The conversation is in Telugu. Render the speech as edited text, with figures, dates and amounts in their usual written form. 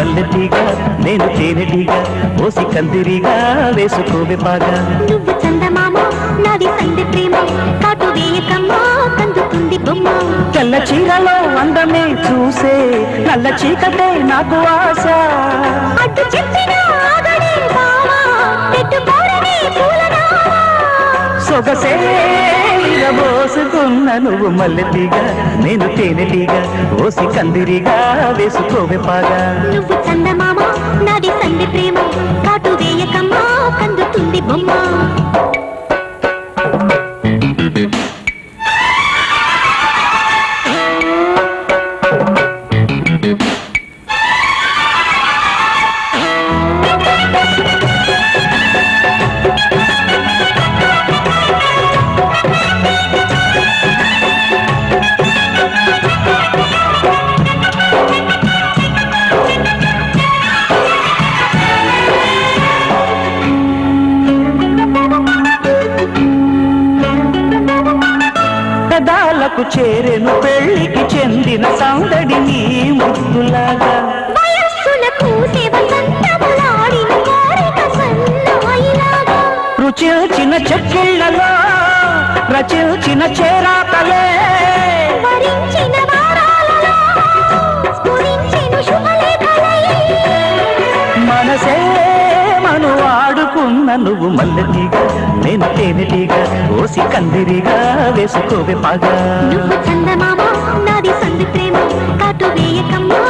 మల్లెతీగా నేను తేనెటీగా ఓసి కందిరిగా వేసుకోవే పాగా. నువ్వు చందమామ నాది సంధి ప్రేమ కాటు వేయకమ్మా కందుతుంది బొమ్మ. తెల్ల చీరలో అందమే చూసే నల్ల చీకటే నాకు ఆశ. అడ్డు చెప్పిన ఆగడే బావా పెట్టుకోరని పూలనామా. సొగసే పోసుకున్న నువ్వు మల్లెతీగా నేను తేనెటీగా ఓసి కందిరిగా వేసుకోవే పాగా. నువ్వు చందమామ నాది సంధి ప్రేమ కాటు వేయకమ్మా కందుతుంది బొమ్మ. పెదాలకు చేరెను పెళ్లికి చెందిన సందడి నీ ముద్దులాగా. వయస్సులకు సేవసంతములాడిన కోరిక సన్నాయిలాగా. రుచిల్చిన చెక్కిళ్లలో రచిల్చిన చేరాతలే. వరించిన వారాలలో స్ఫురించిన శుభలేఖలై. మనసే మను ఆడుకున్న నువ్వు మల్లెతీగా నేను తేనెటీగా ఓసి కందిరిగా వేసుకోవే పాగా. నువ్వు చందమామ నాది సంధి ప్రేమ కాటు వేయకమ్మా